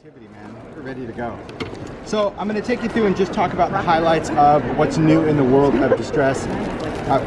Creativity, man. We're ready to go. So I'm going to take you through and just talk about the highlights of what's new in the world of Distress.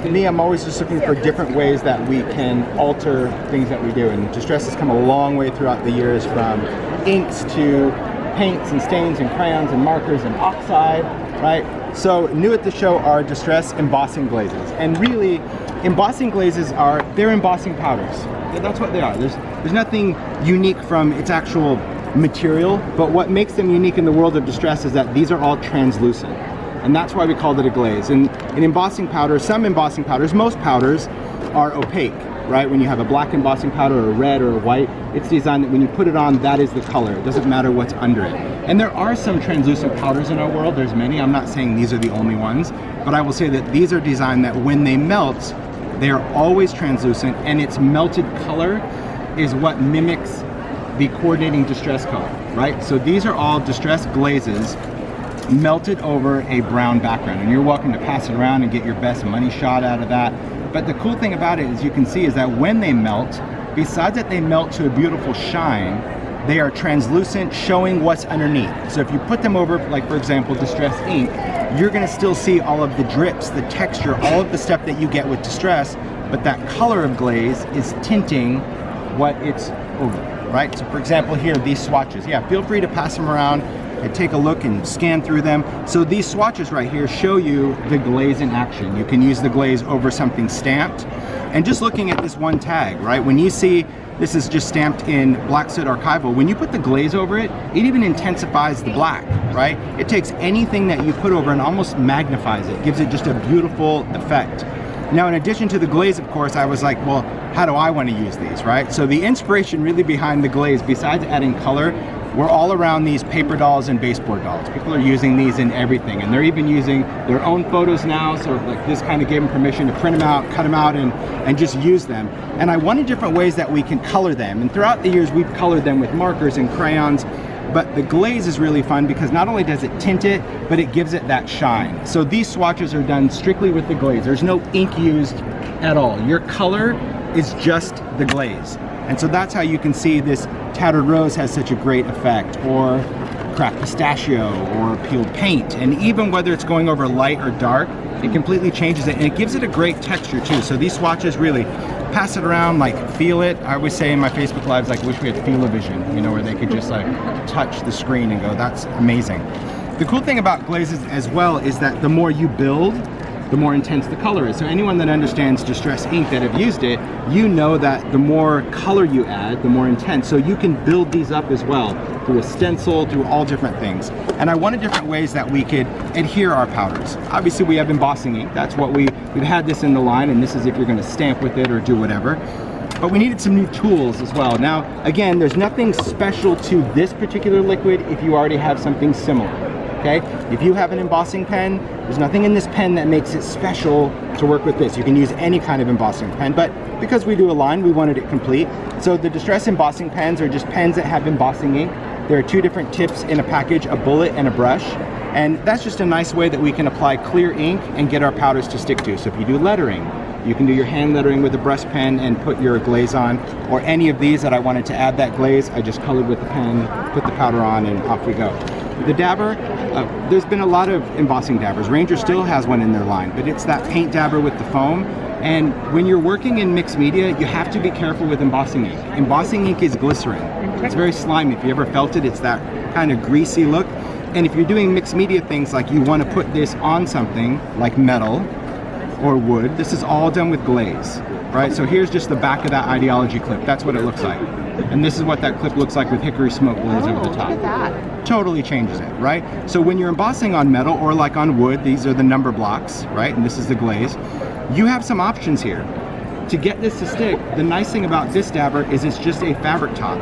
For me, I'm always just looking for different ways that we can alter things that we do. And Distress has come a long way throughout the years, from inks to paints and stains and crayons and markers and oxide, right? So new at the show are Distress Embossing Glazes. And really, embossing glazes they're embossing powders. That's what they are. There's nothing unique from its actual material, but what makes them unique in the world of Distress is that these are all translucent. And that's why we called it a glaze. And in embossing powders, some embossing powders, most powders are opaque, right? When you have a black embossing powder or a red or a white, it's designed that when you put it on, that is the color. It doesn't matter what's under it. And there are some translucent powders in our world. There's many. I'm not saying these are the only ones, but I will say that these are designed that when they melt, they are always translucent, and its melted color is what mimics the coordinating Distress color, right? So these are all Distress glazes melted over a brown background, and you're welcome to pass it around and get your best money shot out of that. But the cool thing about it, as you can see, is that when they melt, besides that they melt to a beautiful shine, they are translucent, showing what's underneath. So if you put them over, like for example, Distress ink, you're gonna still see all of the drips, the texture, all of the stuff that you get with Distress, but that color of glaze is tinting what it's over, right? So for example here, these swatches, yeah, feel free to pass them around and take a look and scan through them. So these swatches right here show you the glaze in action. You can use the glaze over something stamped. And just looking at this one tag, right? When you see this is just stamped in Black Soot Archival, when you put the glaze over it, it even intensifies the black, right? It takes anything that you put over and almost magnifies it, gives it just a beautiful effect. Now, in addition to the glaze, of course, I was like, well, how do I want to use these, right? So the inspiration really behind the glaze, besides adding color, we're all around these paper dolls and baseboard dolls. People are using these in everything, and they're even using their own photos now. So like this kind of gave them permission to print them out, cut them out, and just use them. And I wanted different ways that we can color them. And throughout the years, we've colored them with markers and crayons. But the glaze is really fun because not only does it tint it, but it gives it that shine. So these swatches are done strictly with the glaze. There's no ink used at all. Your color is just the glaze. And so that's how you can see this Tattered Rose has such a great effect, or Cracked Pistachio, or Peeled Paint. And even whether it's going over light or dark, it completely changes it, and it gives it a great texture too. So these swatches really pass it around, like feel it. I always say in my Facebook Lives, like, wish we had feel-o-vision, you know, where they could just like touch the screen and go, that's amazing. The cool thing about glazes as well is that the more you build, the more intense the color is. So anyone that understands Distress ink that have used it, you know that the more color you add, the more intense. So you can build these up as well through a stencil, through all different things. And I wanted different ways that we could adhere our powders. Obviously we have embossing ink. That's what we've had this in the line, and this is if you're gonna stamp with it or do whatever. But we needed some new tools as well. Now, again, there's nothing special to this particular liquid if you already have something similar. Okay, if you have an embossing pen, there's nothing in this pen that makes it special to work with this. You can use any kind of embossing pen, but because we do a line, we wanted it complete. So the Distress embossing pens are just pens that have embossing ink. There are two different tips in a package, a bullet and a brush. And that's just a nice way that we can apply clear ink and get our powders to stick to. So if you do lettering, you can do your hand lettering with a brush pen and put your glaze on, or any of these that I wanted to add that glaze, I just colored with the pen, put the powder on, and off we go. The dabber, there's been a lot of embossing dabbers. Ranger still has one in their line, but it's that paint dabber with the foam. And when you're working in mixed media, you have to be careful with embossing ink. Embossing ink is glycerin. It's very slimy. If you ever felt it, it's that kind of greasy look. And if you're doing mixed media things, like you want to put this on something like metal or wood, this is all done with glaze, right? So here's just the back of that Ideology clip. That's what it looks like. And this is what that clip looks like with hickory smoke glaze over the top. Look at that. Totally changes it, right? So when you're embossing on metal or like on wood, these are the number blocks, right? And this is the glaze. You have some options here. To get this to stick, the nice thing about this dabber is it's just a fabric top,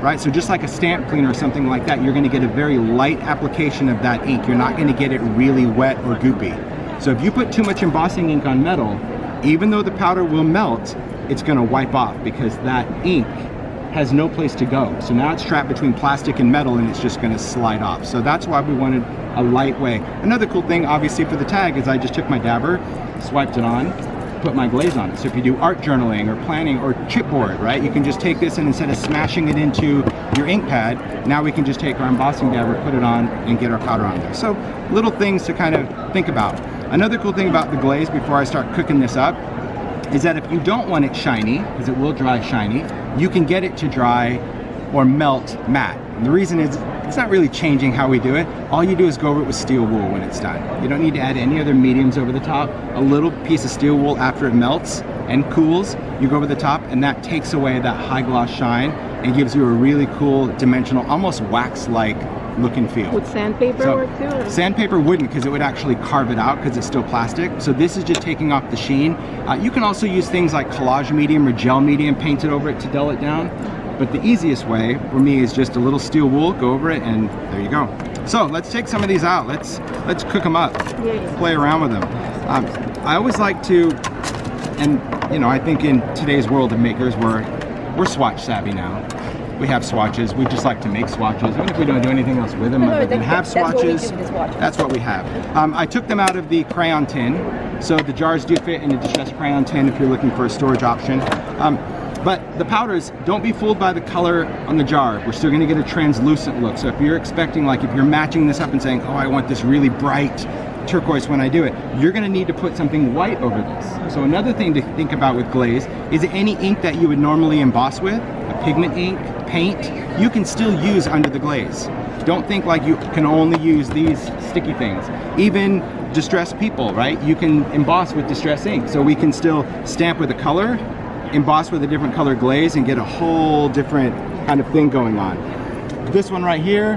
right? So just like a stamp cleaner or something like that, you're gonna get a very light application of that ink. You're not gonna get it really wet or goopy. So if you put too much embossing ink on metal, even though the powder will melt, it's gonna wipe off because that ink has no place to go. So now it's trapped between plastic and metal, and it's just gonna slide off. So that's why we wanted a light way. Another cool thing, obviously, for the tag is I just took my dabber, swiped it on, put my glaze on it. So if you do art journaling or planning or chipboard, right, you can just take this and instead of smashing it into your ink pad, now we can just take our embossing dabber, put it on, and get our powder on there. So little things to kind of think about. Another cool thing about the glaze before I start cooking this up is that if you don't want it shiny, because it will dry shiny, you can get it to dry or melt matte. And the reason is it's not really changing how we do it. All you do is go over it with steel wool when it's done. You don't need to add any other mediums over the top. A little piece of steel wool after it melts and cools, you go over the top, and that takes away that high gloss shine and gives you a really cool dimensional, almost wax-like look and feel. Would sandpaper work too? Or? Sandpaper wouldn't, because it would actually carve it out because it's still plastic. So this is just taking off the sheen. You can also use things like Collage Medium or Gel Medium painted over it to dull it down. But the easiest way for me is just a little steel wool, go over it, and there you go. So let's take some of these out. Let's cook them up, play around with them. I always like to, and you know, I think in today's world of makers, we're swatch savvy now. We have swatches. We just like to make swatches, even if we don't do anything else with them other than have swatches. That's what we have. I took them out of the crayon tin, so the jars do fit in a Distress crayon tin if you're looking for a storage option. But the powders, don't be fooled by the color on the jar. We're still gonna get a translucent look. So if you're expecting, like if you're matching this up and saying, oh, I want this really bright turquoise when I do it, you're gonna need to put something white over this. So another thing to think about with glaze is any ink that you would normally emboss with, a pigment ink, paint, you can still use under the glaze. Don't think like you can only use these sticky things. Even Distress people, right? You can emboss with Distress ink. So we can still stamp with a color, emboss with a different color glaze, and get a whole different kind of thing going on. This one right here,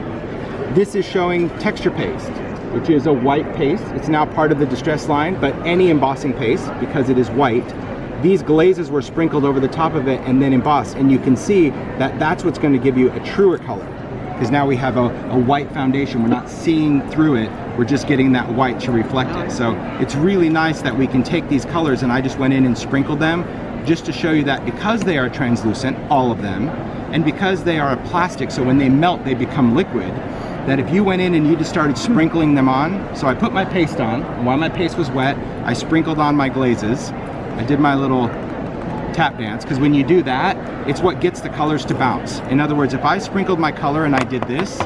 this is showing texture paste, which is a white paste. It's now part of the Distress line, but any embossing paste, because it is white, these glazes were sprinkled over the top of it and then embossed, and you can see that that's what's going to give you a truer color, because now we have a white foundation. We're not seeing through it, we're just getting that white to reflect it. So it's really nice that we can take these colors, and I just went in and sprinkled them just to show you that because they are translucent, all of them, and because they are a plastic, so when they melt they become liquid, that if you went in and you just started sprinkling them on, so I put my paste on, and while my paste was wet, I sprinkled on my glazes. I did my little tap dance, because when you do that, it's what gets the colors to bounce. In other words, if I sprinkled my color and I did this,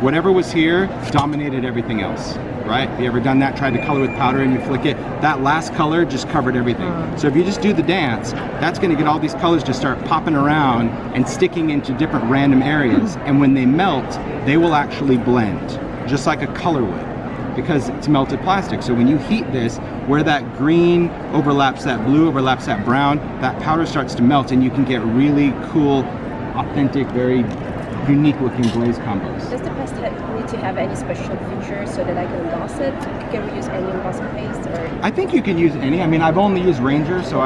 whatever was here dominated everything else, right? Have you ever done that? Tried to color with powder and you flick it? That last color just covered everything. So if you just do the dance, that's gonna get all these colors to start popping around and sticking into different random areas. And when they melt, they will actually blend, just like a color would, because it's melted plastic. So when you heat this, where that green overlaps that blue, overlaps that brown, that powder starts to melt, and you can get really cool, authentic, very unique looking glaze combos. Does the paste need to have any special features so that I can emboss it? Can we use any embossing paste? Or? I think you can use any. I mean, I've only used Ranger, so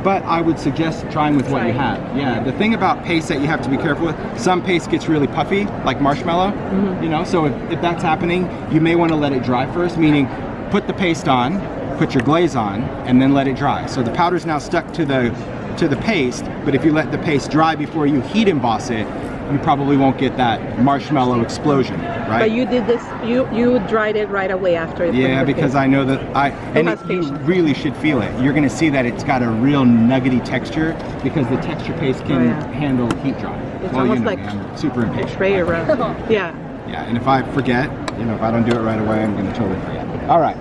but I would suggest trying with what you have. Yeah, the thing about paste that you have to be careful with, some paste gets really puffy, like marshmallow, you know, so if that's happening, you may want to let it dry first, meaning put the paste on, put your glaze on, and then let it dry. So the powder's now stuck to the paste, but if you let the paste dry before you heat emboss it, you probably won't get that marshmallow explosion, right? But you did this, you dried it right away after. Yeah, because I know that you really should feel it. You're gonna see that it's got a real nuggety texture because the texture paste can handle heat dry. It's almost like I'm super impatient. spray around. Yeah. Yeah, and if I forget, you know, if I don't do it right away, I'm gonna totally forget. All right,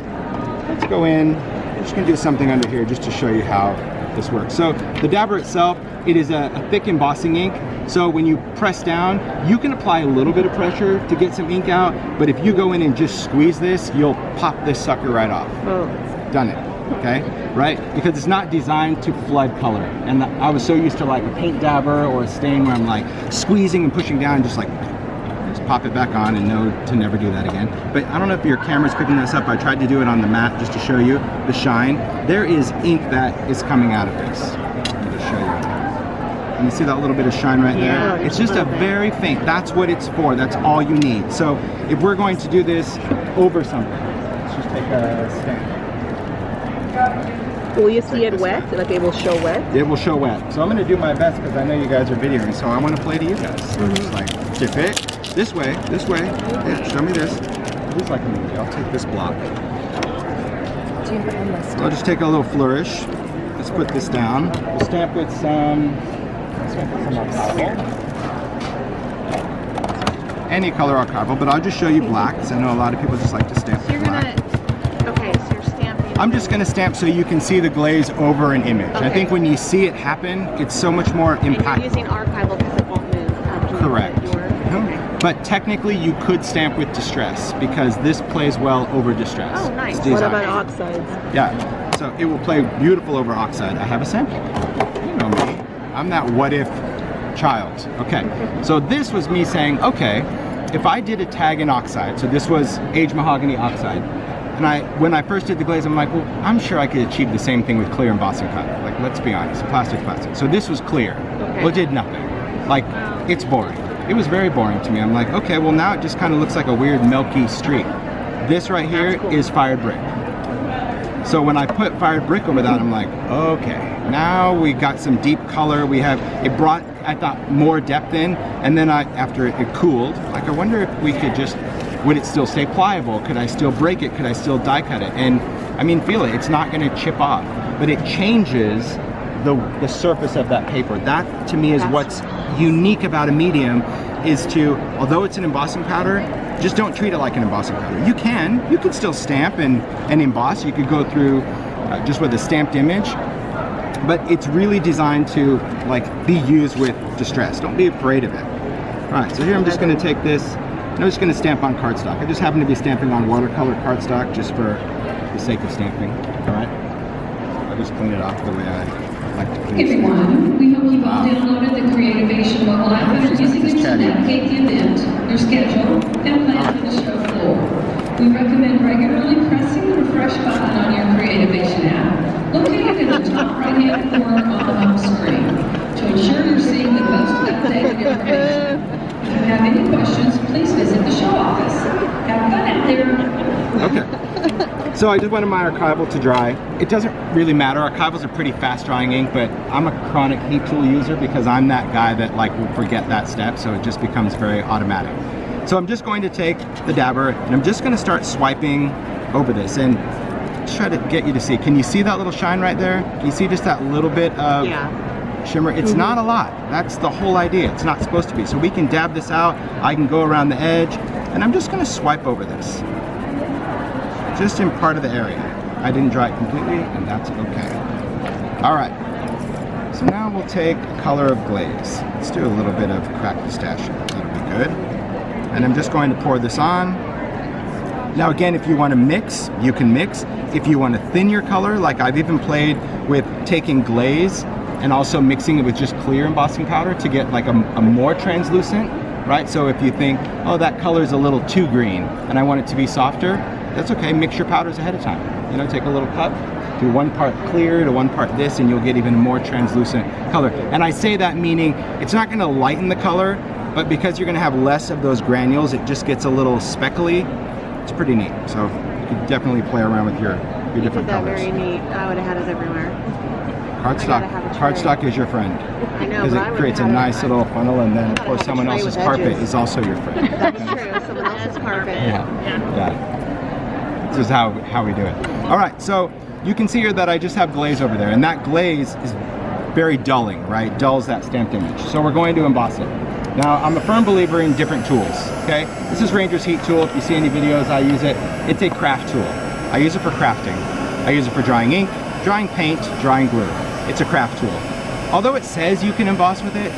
let's go in. I'm just gonna do something under here just to show you how this works. So the dabber itself, it is a thick embossing ink. So when you press down, you can apply a little bit of pressure to get some ink out, but if you go in and just squeeze this, you'll pop this sucker right off. Oh. Done it, okay? Right? Because it's not designed to flood color. And I was so used to like a paint dabber or a stain where I'm like squeezing and pushing down and just like, just pop it back on and know to never do that again. But I don't know if your camera's picking this up. I tried to do it on the mat just to show you the shine. There is ink that is coming out of this. Let me just show you. And you see that little bit of shine right there? It's just a very faint, that's what it's for, that's all you need. So if we're going to do this over something, let's just take a stand. Will you see it wet? Like it will show wet? It will show wet. So I'm gonna do my best because I know you guys are videoing, so I want to play to you guys. So just like, dip it, this way, yeah, show me this. Just like a movie, I'll take this block. So I'll just take a little flourish. let's put this down. We'll stamp with some archival. Any color archival, but I'll just show you black because I know a lot of people just like to stamp with black. Okay, so you're stamping. I'm just going to stamp so you can see the glaze over an image. Okay. I think when you see it happen, it's so much more impactful. And you're using archival because it won't move after Correct. you put your... Okay. But technically you could stamp with Distress because this plays well over Distress. Oh, nice. It's these What about oxides. oxides? Yeah, so it will play beautiful over oxide. I have a sample. You know me. I'm that what if child. Okay, so this was me saying, okay, if I did a tag in oxide, so this was aged mahogany oxide, and when I first did the glaze, I'm like, well, I'm sure I could achieve the same thing with clear embossing powder. Like, let's be honest, plastic. So this was clear. Okay. Well, it did nothing. Like, it's boring. It was very boring to me. I'm like, okay, well now it just kind of looks like a weird milky streak. This right here is fired brick. So when I put fired brick over that, I'm like, okay, now we got some deep color. It brought, I thought, more depth in. And then after it cooled, like I wonder if we could would it still stay pliable? Could I still break it? Could I still die cut it? And I mean, feel it, it's not gonna chip off, but it changes the surface of that paper. That to me is what's unique about a medium, is to, although it's an embossing powder, just don't treat it like an embossing powder. You can still stamp and emboss. You could go through just with a stamped image, but it's really designed to like be used with Distress. Don't be afraid of it. All right, so here I'm just gonna take this, and I'm just gonna stamp on cardstock. I just happen to be stamping on watercolor cardstock just for the sake of stamping, all right? I'll just clean it off the way I like to clean it. Hey everyone, we hope you've all downloaded the Creativation mobile app and are using it to navigate the event, your schedule, and plan for the show floor. We recommend regularly pressing the refresh button on your Creativation app, located in the top right-hand corner on the home screen, to ensure you're seeing the most updated information. If you have any questions, please visit the show office. Have fun out there. Okay. So I just wanted my archival to dry. It doesn't really matter. Archivals are pretty fast drying ink, but I'm a chronic heat tool user because I'm that guy that like will forget that step, so it just becomes very automatic. So I'm just going to take the dabber and I'm just going to start swiping over this and try to get you to see. Can you see that little shine right there? Can you see just that little bit of shimmer? It's not a lot. That's the whole idea. It's not supposed to be. So we can dab this out. I can go around the edge and I'm just going to swipe over this. Just in part of the area. I didn't dry it completely, and that's okay. All right, so now we'll take a color of glaze. Let's do a little bit of Crackle Pistachio, that'll be good. And I'm just going to pour this on. Now again, if you want to mix, you can mix. If you want to thin your color, like I've even played with taking glaze and also mixing it with just clear embossing powder to get like a more translucent, right? So if you think, oh, that color is a little too green and I want it to be softer, that's okay, mix your powders ahead of time. You know, take a little cup, do one part clear to one part this, and you'll get even more translucent color. And I say that meaning it's not gonna lighten the color, but because you're gonna have less of those granules, it just gets a little speckly. It's pretty neat. So you can definitely play around with your different colors. Very neat. I would have had it everywhere. Cardstock is your friend. I know, Because but I it would creates a have had nice little funnel, and then of course have a someone tray else's with carpet edges. is also your friend. That's true. Someone else's carpet. Yeah. This is how we do it. All right, so you can see here that I just have glaze over there, and that glaze is very dulling, right? Dulls that stamped image. So we're going to emboss it. Now, I'm a firm believer in different tools, okay? This is Ranger's Heat Tool. If you see any videos, I use it. It's a craft tool. I use it for crafting. I use it for drying ink, drying paint, drying glue. It's a craft tool. Although it says you can emboss with it,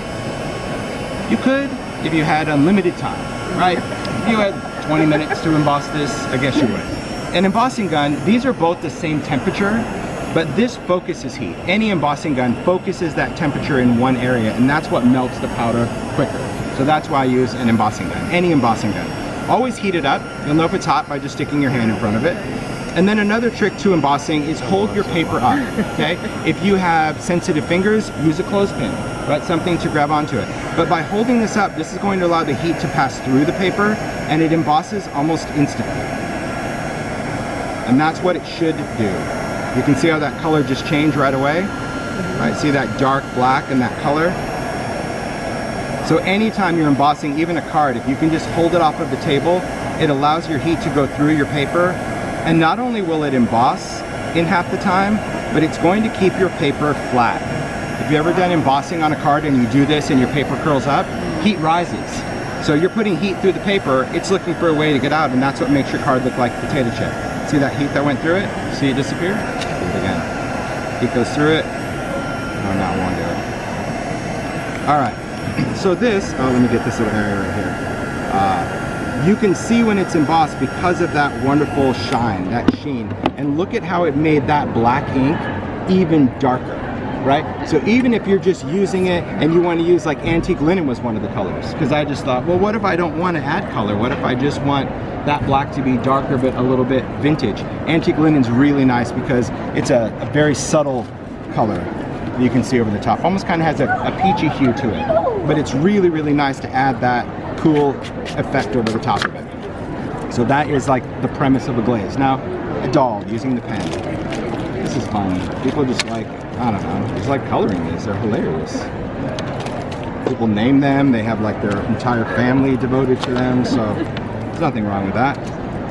you could if you had unlimited time, right? If you had 20 minutes to emboss this, I guess you would. An embossing gun, these are both the same temperature, but this focuses heat. Any embossing gun focuses that temperature in one area, and that's what melts the powder quicker. So that's why I use an embossing gun, any embossing gun. Always heat it up. You'll know if it's hot by just sticking your hand in front of it. And then another trick to embossing is hold your paper up, okay? If you have sensitive fingers, use a clothespin, right? Something to grab onto it. But by holding this up, this is going to allow the heat to pass through the paper, and it embosses almost instantly. And that's what it should do. You can see how that color just changed right away. Right, see that dark black and that color? So anytime you're embossing even a card, if you can just hold it off of the table, it allows your heat to go through your paper. And not only will it emboss in half the time, but it's going to keep your paper flat. If you ever done embossing on a card and you do this and your paper curls up, heat rises. So you're putting heat through the paper, it's looking for a way to get out, and that's what makes your card look like a potato chip. See that heat that went through it? See it disappear? Do it again. Heat goes through it. Oh, now it won't do it. All right, so this, oh, let me get this little area right here. You can see when it's embossed because of that wonderful shine, that sheen. And look at how it made that black ink even darker, right? So even if you're just using it and you want to use, like antique linen was one of the colors, because I just thought, well, what if I don't want to add color? What if I just want that black to be darker but a little bit vintage? Antique linen's really nice because it's a very subtle color you can see over the top. Almost kind of has a peachy hue to it, but it's really, really nice to add that cool effect over the top of it. So that is like the premise of a glaze. Now, a doll using the pen. This is fun. People just like, I don't know, just like coloring these. They're hilarious. People name them. They have like their entire family devoted to them. So there's nothing wrong with that.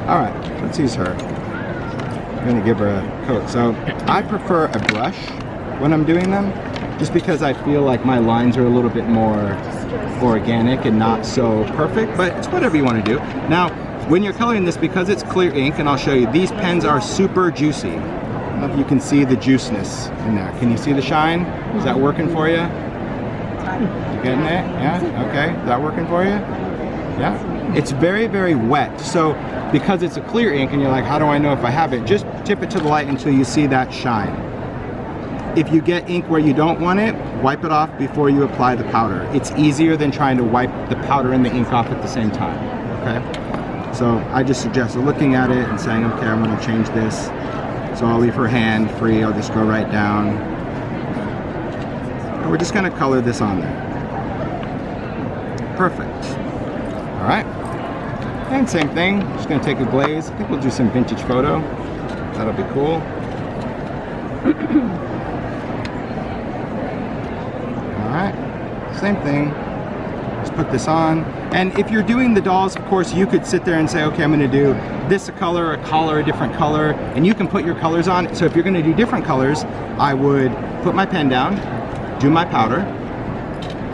All right, let's use her. I'm gonna give her a coat. So I prefer a brush when I'm doing them, just because I feel like my lines are a little bit more organic and not so perfect, but it's whatever you want to do. Now, when you're coloring this, because it's clear ink, and I'll show you, these pens are super juicy. I don't know if you can see the juiceness in there. Can you see the shine? Is that working for you? You getting it? Yeah? Okay. Is that working for you? Yeah? It's very, very wet. So because it's a clear ink and you're like, how do I know if I have it? Just tip it to the light until you see that shine. If you get ink where you don't want it, wipe it off before you apply the powder. It's easier than trying to wipe the powder and the ink off at the same time, okay? So I just suggest looking at it and saying, okay, I'm gonna change this. So I'll leave her hand free, I'll just go right down. And we're just gonna color this on there. Perfect. All right. And same thing, just gonna take a glaze. I think we'll do some vintage photo. That'll be cool. Same thing, just put this on. And if you're doing the dolls, of course, you could sit there and say, okay, I'm gonna do this a collar, a collar, a different color, and you can put your colors on. So if you're gonna do different colors, I would put my pen down, do my powder,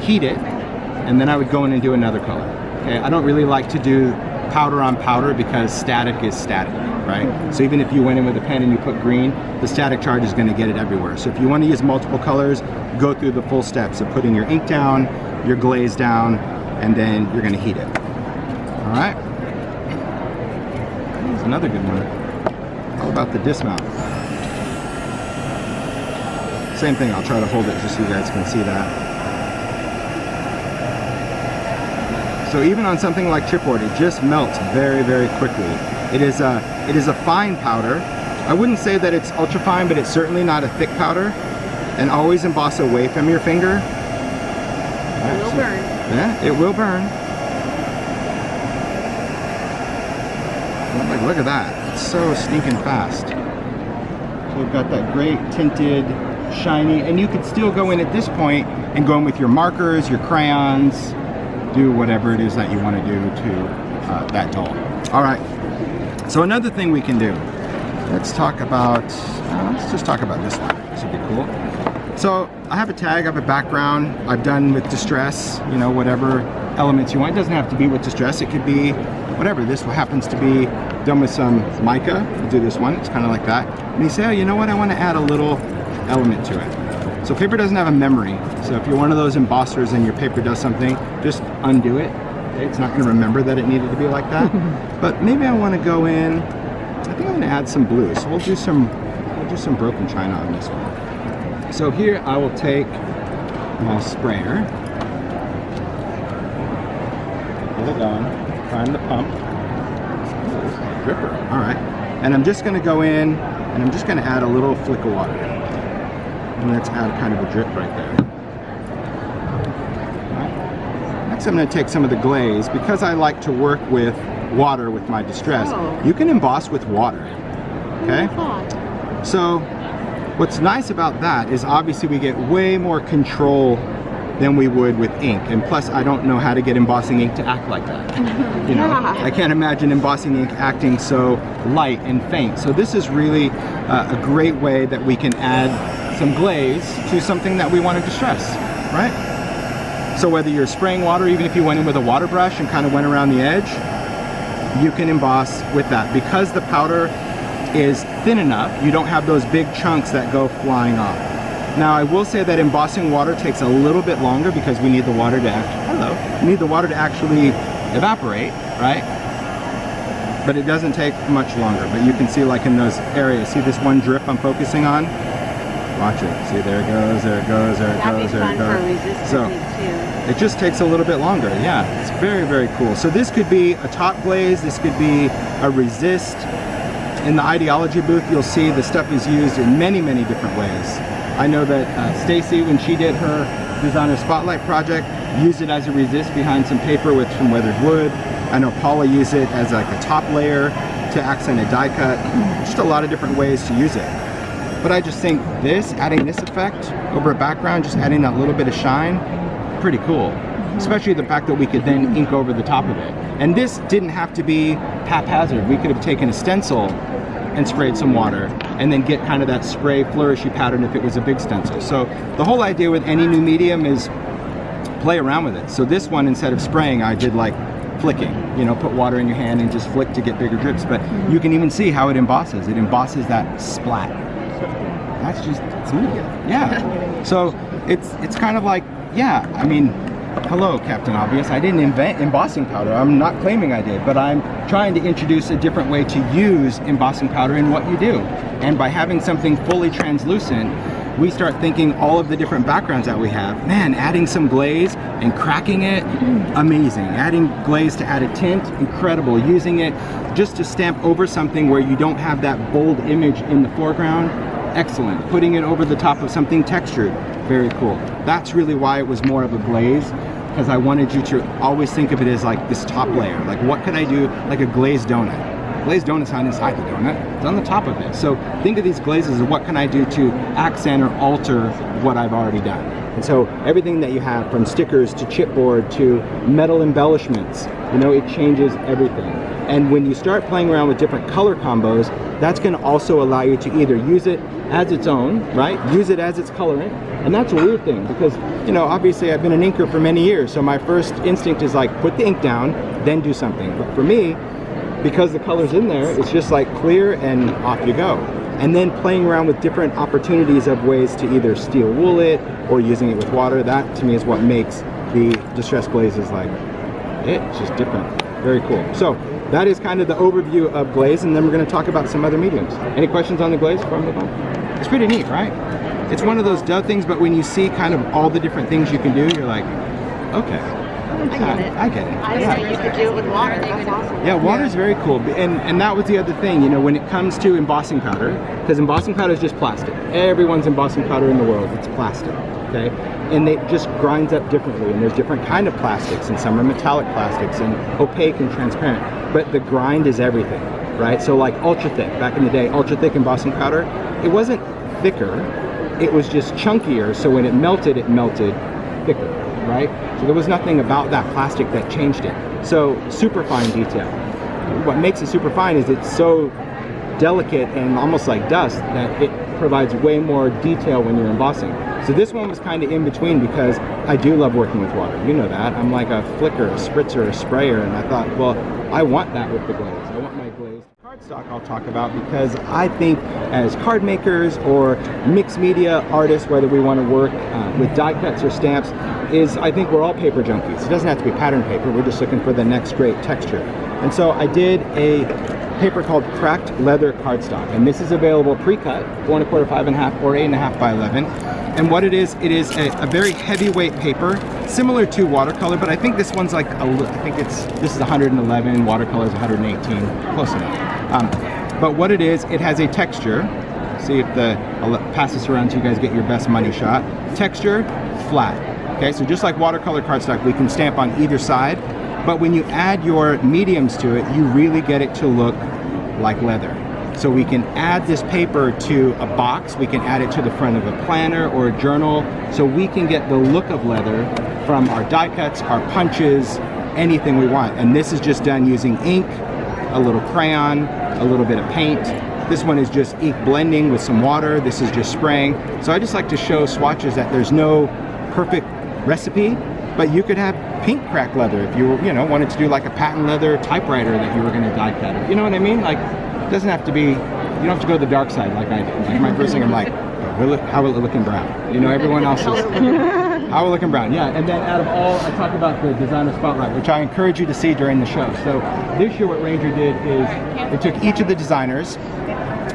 heat it, and then I would go in and do another color. Okay, I don't really like to do powder on powder because static is static, right? So even if you went in with a pen and you put green, the static charge is gonna get it everywhere. So if you wanna use multiple colors, go through the full steps of putting your ink down, your glaze down, and then you're gonna heat it. All right? Here's another good one. How about the dismount? Same thing, I'll try to hold it just so you guys can see that. So even on something like chipboard, it just melts very, very quickly. It is a fine powder. I wouldn't say that it's ultra fine, but it's certainly not a thick powder. And always emboss away from your finger. It will burn. Yeah, it will burn. Like, look at that. It's so stinking fast. So we've got that great tinted, shiny, and you could still go in at this point and go in with your markers, your crayons, do whatever it is that you want to do to that doll. All right. So another thing we can do. Let's talk about, let's just talk about this one. This would be cool. So I have a tag, I have a background. I've done with distress, you know, whatever elements you want. It doesn't have to be with distress. It could be whatever. This happens to be done with some mica. We'll do this one. It's kind of like that. And you say, oh, you know what? I want to add a little element to it. So paper doesn't have a memory. So if you're one of those embossers and your paper does something, just undo it. Okay? It's not going to remember that it needed to be like that. But maybe I want to go in. I think I'm going to add some blue. So we'll do some broken china on this one. So here I will take my sprayer, get it on, prime the pump, dripper, all right. And I'm just gonna go in and I'm just gonna add a little flick of water. And let's add kind of a drip right there. All right. Next I'm gonna take some of the glaze. Because I like to work with water with my distress, you can emboss with water, okay? So what's nice about that is obviously we get way more control than we would with ink. And plus, I don't know how to get embossing ink to act like that. You know, Yeah. I can't imagine embossing ink acting so light and faint. So this is really a great way that we can add some glaze to something that we want to distress, right? So whether you're spraying water, even if you went in with a water brush and kind of went around the edge, you can emboss with that. Because the powder is thin enough, you don't have those big chunks that go flying off. Now I will say that embossing water takes a little bit longer because we need the water to actually evaporate, right? But it doesn't take much longer. But you can see, like in those areas, see this one drip I'm focusing on? Watch it. See, there it goes, there it goes, there it That'd goes, be there fun it for goes. resistance So too. it just takes a little bit longer. Yeah, it's very, very cool. So this could be a top glaze, this could be a resist. In the ideology booth, you'll see the stuff is used in many, many different ways. I know that Stacy, when she did her designer spotlight project, used it as a resist behind some paper with some weathered wood. I know Paula used it as like a top layer to accent a die cut. Just a lot of different ways to use it. But I just think this, adding this effect over a background, just adding that little bit of shine, pretty cool. Especially the fact that we could then ink over the top of it. And this didn't have to be haphazard. We could have taken a stencil and sprayed some water and then get kind of that spray flourishy pattern if it was a big stencil. So the whole idea with any new medium is play around with it. So this one, instead of spraying, I did like flicking, you know, put water in your hand and just flick to get bigger drips. But you can even see how it embosses. It embosses that splat. That's just cool. Yeah. So it's kind of like, yeah, I mean, hello, Captain Obvious. I didn't invent embossing powder. I'm not claiming I did, but I'm trying to introduce a different way to use embossing powder in what you do. And by having something fully translucent, we start thinking all of the different backgrounds that we have. Man, adding some glaze and cracking it, amazing. Adding glaze to add a tint, incredible. Using it just to stamp over something where you don't have that bold image in the foreground, excellent. Putting it over the top of something textured, very cool. That's really why it was more of a glaze, because I wanted you to always think of it as like this top layer. Like, what could I do, like a glazed donut? Glazed donut's not inside the donut, it's on the top of it. So think of these glazes as what can I do to accent or alter what I've already done. And so everything that you have, from stickers to chipboard to metal embellishments, you know, it changes everything. And when you start playing around with different color combos, that's going to also allow you to either use it as its own, right? Use it as its colorant. And that's a weird thing because, you know, obviously I've been an inker for many years. So my first instinct is like, put the ink down, then do something. But for me, because the color's in there, it's just like clear and off you go. And then playing around with different opportunities of ways to either steel wool it or using it with water, that to me is what makes the Distress Glazes like, it's just different. Very cool. So that is kind of the overview of glaze, and then we're going to talk about some other mediums. Any questions on the glaze before I move on? It's pretty neat, right? It's one of those duh things, but when you see kind of all the different things you can do, you're like, okay. I get it. I get it. I didn't know you could do it with water. That's awesome. Yeah, water's very cool. And that was the other thing, you know, when it comes to embossing powder, because embossing powder is just plastic. Everyone's embossing powder in the world, it's plastic, okay? And it just grinds up differently, and there's different kind of plastics, and some are metallic plastics and opaque and transparent. But the grind is everything, right? So like ultra thick, back in the day, ultra thick embossing powder, it wasn't thicker, it was just chunkier, so when it melted thicker, right? So there was nothing about that plastic that changed it. So super fine detail. What makes it super fine is it's so delicate and almost like dust that it provides way more detail when you're embossing. So this one was kind of in between because I do love working with water. You know that. I'm like a flicker, a spritzer, a sprayer, and I thought, well, I want that with the glaze. I want my glazed cardstock I'll talk about because I think as card makers or mixed media artists, whether we want to work with die cuts or stamps, I think we're all paper junkies. It doesn't have to be pattern paper, we're just looking for the next great texture. And so I did a paper called Cracked Leather Cardstock, and this is available pre-cut, 4 1/4, 5 1/2, or 8 1/2 by 11. And what it is a very heavyweight paper, similar to watercolor, but I think this one's like, this is 111, watercolor is 118, close enough. But what it has a texture. See if I'll pass this around so you guys get your best money shot. Texture, flat. Okay, so just like watercolor cardstock, we can stamp on either side, but when you add your mediums to it, you really get it to look like leather. So we can add this paper to a box, we can add it to the front of a planner or a journal, so we can get the look of leather from our die cuts, our punches, anything we want. And this is just done using ink, a little crayon, a little bit of paint. This one is just ink blending with some water. This is just spraying. So I just like to show swatches that there's no perfect recipe, but you could have pink cracked leather if you wanted to do like a patent leather typewriter that you were going to die cut. You know what I mean? Like, it doesn't have to be, you don't have to go to the dark side like I did. Like my first thing, I'm like, how will it look in brown? You know, everyone else is, how will it look in brown? Yeah, and then out of all, I talk about the designer spotlight, which I encourage you to see during the show. So this year what Ranger did is it took each of the designers,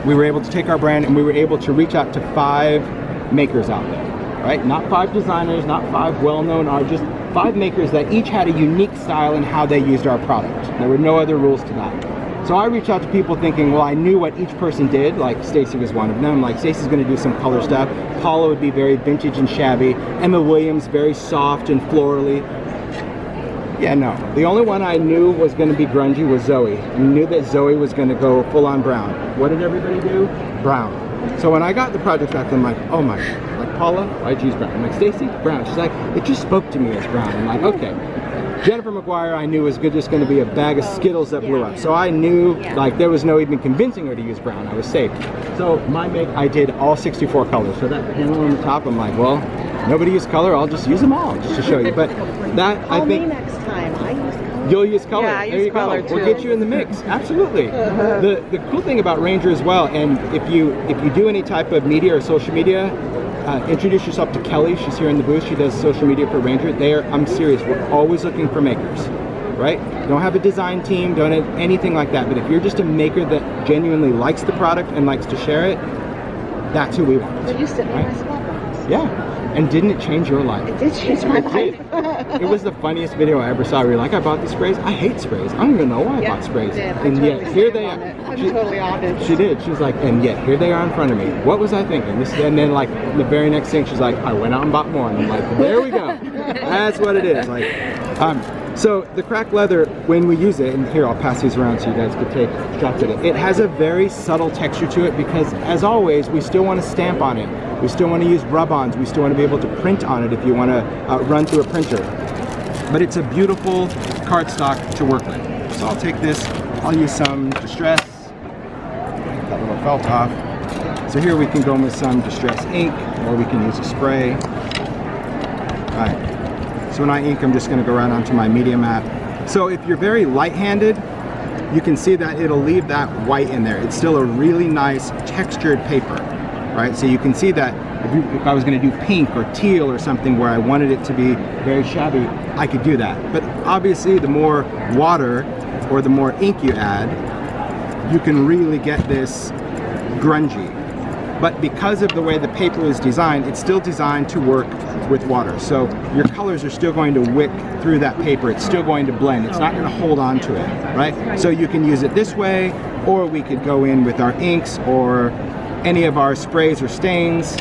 we were able to take our brand and we were able to reach out to 5 makers out there, right? Not 5 designers, not 5 well-known artists, just 5 makers that each had a unique style in how they used our product. There were no other rules to that. So I reached out to people thinking, well, I knew what each person did, like Stacy was one of them. Like, Stacy's gonna do some color stuff. Paula would be very vintage and shabby. Emma Williams, very soft and florally. Yeah, no. The only one I knew was gonna be grungy was Zoe. I knew that Zoe was gonna go full on brown. What did everybody do? Brown. So when I got the project back, I'm like, oh my, like Paula, why'd you use brown? I'm like, Stacy, brown. She's like, it just spoke to me as brown. I'm like, okay. Jennifer McGuire I knew was just going to be a bag of Skittles that blew up. So I knew like there was no even convincing her to use brown. I was safe. So my make, I did all 64 colors. So that panel on the top, I'm like, well, nobody used color. I'll just use them all just to show you. But that I think next time. I use color. You'll use color. Yeah, I there use you color go. too. We'll get you in the mix. Absolutely. The cool thing about Ranger as well, and if you do any type of media or social media, introduce yourself to Kelly. She's here in the booth. She does social media for Ranger. I'm serious. We're always looking for makers, right? Don't have a design team, don't have anything like that. But if you're just a maker that genuinely likes the product and likes to share it, that's who we want. Well, you sit in my spot box. Yeah. And didn't it change your life? It did change my life. It was the funniest video I ever saw. We were like, I bought these sprays. I hate sprays. I don't even know why I bought sprays. And yet here they are. I'm totally honest. She did. She was like, and yet here they are in front of me. What was I thinking? And then like the very next thing, she's like, I went out and bought more. And I'm like, there we go. That's what it is. Like, so the cracked leather, when we use it, and here I'll pass these around so you guys can take shots at it. It has a very subtle texture to it because, as always, we still want to stamp on it. We still want to use rub-ons. We still want to be able to print on it if you want to run through a printer. But it's a beautiful cardstock to work with. So I'll take this. I'll use some Distress. Get that little felt off. So here we can go with some Distress ink, or we can use a spray. All right. So when I ink, I'm just going to go right onto my media mat. So if you're very light-handed, you can see that it'll leave that white in there. It's still a really nice textured paper, right? So you can see that if I was going to do pink or teal or something where I wanted it to be very shabby, I could do that. But obviously, the more water or the more ink you add, you can really get this grungy. But because of the way the paper is designed, it's still designed to work with water. So your colors are still going to wick through that paper. It's still going to blend. It's not going to hold on to it, right? So you can use it this way, or we could go in with our inks or any of our sprays or stains.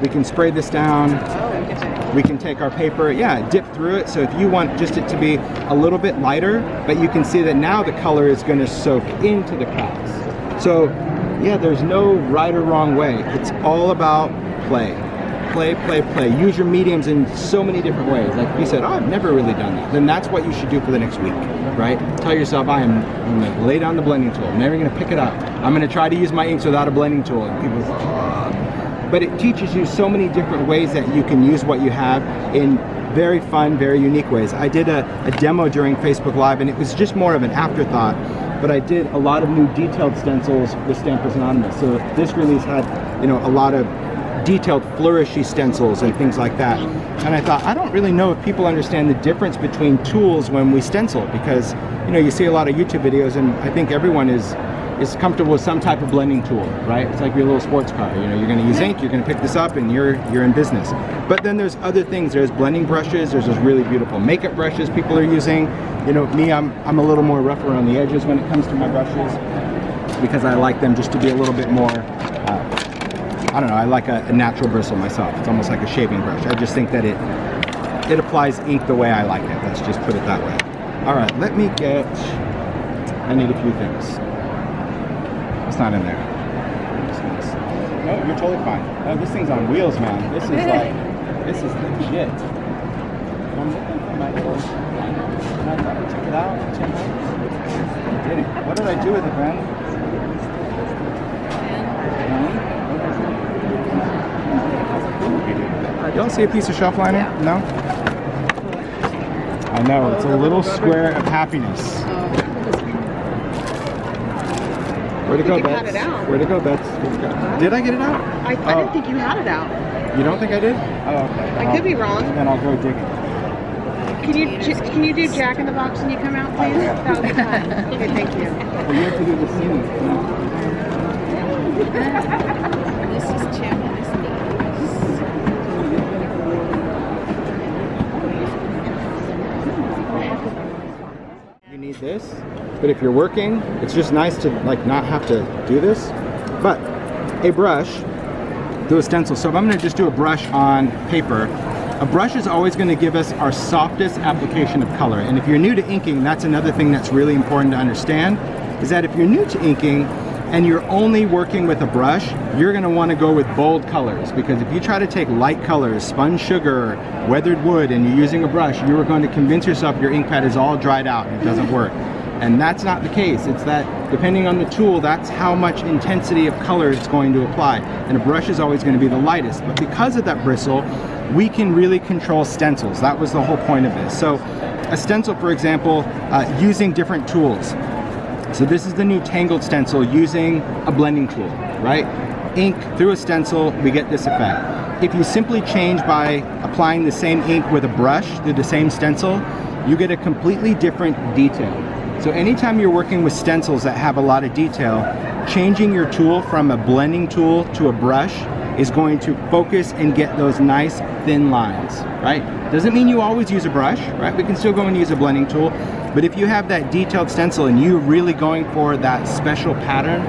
We can spray this down. We can take our paper, dip through it. So if you want just it to be a little bit lighter, but you can see that now the color is going to soak into the cracks. So yeah, there's no right or wrong way. It's all about play. Play, play, play. Use your mediums in so many different ways. Like you said, oh, I've never really done that. Then that's what you should do for the next week, right? Tell yourself, I'm going to lay down the blending tool. I'm never going to pick it up. I'm going to try to use my inks without a blending tool. And people go, but it teaches you so many different ways that you can use what you have in very fun, very unique ways. I did a demo during Facebook Live, and it was just more of an afterthought. But I did a lot of new detailed stencils with Stampers Anonymous. So this release had, a lot of detailed flourishy stencils and things like that. And I thought, I don't really know if people understand the difference between tools when we stencil, because, you see a lot of YouTube videos, and I think everyone is comfortable with some type of blending tool, right? It's like your little sports car. You're going to use ink, you're going to pick this up, and you're in business. But then there's other things. There's blending brushes. There's those really beautiful makeup brushes people are using. Me, I'm a little more rough around the edges when it comes to my brushes, because I like them just to be a little bit more, I don't know, I like a natural bristle myself. It's almost like a shaving brush. I just think that it applies ink the way I like it. Let's just put it that way. All right, I need a few things. It's not in there. No, you're totally fine. No, this thing's on wheels, man. This is like, this is legit. I'm looking for my little, and I thought I took it out. I didn't. What did I do with it, man? You don't see a piece of shelf liner? No? I know, it's a little square of happiness. Where'd it go, You had Bets? it out. Where'd it go, Bets? Did I get it out? I didn't think you had it out. You don't think I did? Oh, okay. I could be wrong. Then I'll go dig it. Can you do Jack in the Box when you come out, please? That would be fun. Okay, thank you. Well, you have to do the scene. This is too You need this, but if you're working, it's just nice to like not have to do this. But a brush, do a stencil. So if I'm going to just do a brush on paper, a brush is always going to give us our softest application of color. And if you're new to inking, that's another thing that's really important to understand, is that if you're new to inking and you're only working with a brush, you're going to want to go with bold colors, because if you try to take light colors, spun sugar, weathered wood, and you're using a brush, you are going to convince yourself your ink pad is all dried out and it doesn't work. And that's not the case. It's that depending on the tool, that's how much intensity of color it's going to apply. And a brush is always going to be the lightest. But because of that bristle, we can really control stencils. That was the whole point of this. So a stencil, for example, using different tools. So this is the new Tangled stencil using a blending tool, right? Ink through a stencil, we get this effect. If you simply change by applying the same ink with a brush through the same stencil, you get a completely different detail. So anytime you're working with stencils that have a lot of detail, changing your tool from a blending tool to a brush is going to focus and get those nice thin lines, right? Doesn't mean you always use a brush, right? We can still go and use a blending tool, but if you have that detailed stencil and you're really going for that special pattern,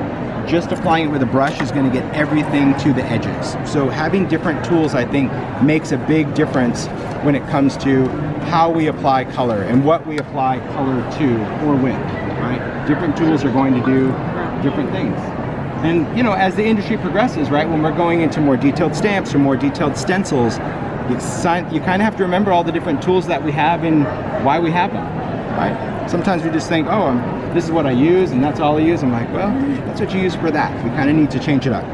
just applying it with a brush is going to get everything to the edges. So having different tools, I think, makes a big difference when it comes to how we apply color and what we apply color to or with, right? Different tools are going to do different things. And you know, as the industry progresses, right, when we're going into more detailed stamps or more detailed stencils, you kind of have to remember all the different tools that we have and why we have them, right? Sometimes we just think, oh, this is what I use and that's all I use. I'm like, well, that's what you use for that. We kind of need to change it up.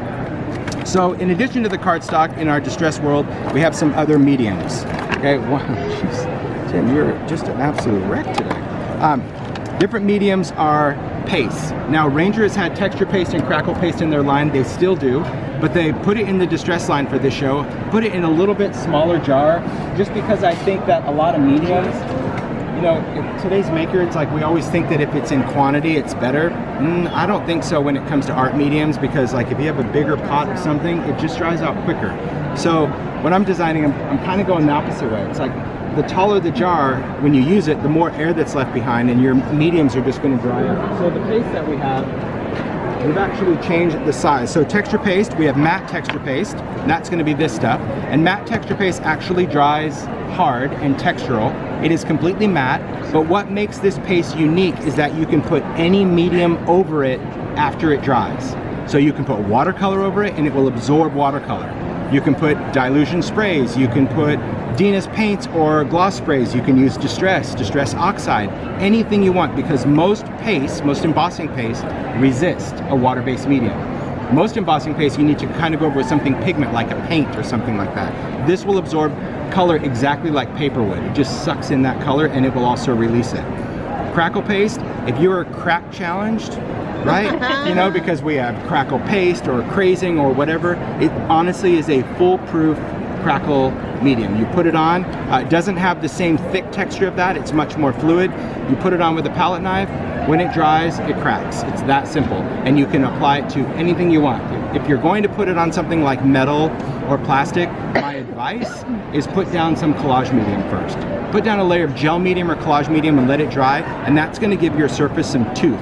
So in addition to the cardstock in our distress world, we have some other mediums. Okay, wow, jeez, Tim, you're just an absolute wreck today. Different mediums are paste. Now Ranger has had texture paste and crackle paste in their line, they still do, but they put it in the distress line for this show, put it in a little bit smaller jar, just because I think that a lot of mediums, you know, in today's maker, it's like we always think that if it's in quantity, it's better. I don't think so when it comes to art mediums, because like if you have a bigger pot of something, it just dries out quicker. So when I'm designing, I'm kind of going the opposite way. It's like the taller the jar, when you use it, the more air that's left behind and your mediums are just going to dry out. So the paste that we have, we've actually changed the size. So texture paste, we have matte texture paste, and that's going to be this stuff. And matte texture paste actually dries hard and textural. It is completely matte, but what makes this paste unique is that you can put any medium over it after it dries. So you can put watercolor over it and it will absorb watercolor. You can put dilution sprays, you can put Dina's paints or gloss sprays, you can use Distress Oxide, anything you want, because most paste, most embossing paste, resist a water-based medium. Most embossing paste you need to kind of go over with something pigment like a paint or something like that. This will absorb color exactly like paper would. It just sucks in that color and it will also release it. Crackle paste, if you're crack challenged, right? You know, because we have Crackle Paste or crazing or whatever, it honestly is a foolproof crackle medium. You put it on, it doesn't have the same thick texture of that, it's much more fluid. You put it on with a palette knife, when it dries, it cracks. It's that simple. And you can apply it to anything you want. If you're going to put it on something like metal or plastic, my advice is put down some Collage Medium first. Put down a layer of gel medium or Collage Medium and let it dry, and that's going to give your surface some tooth.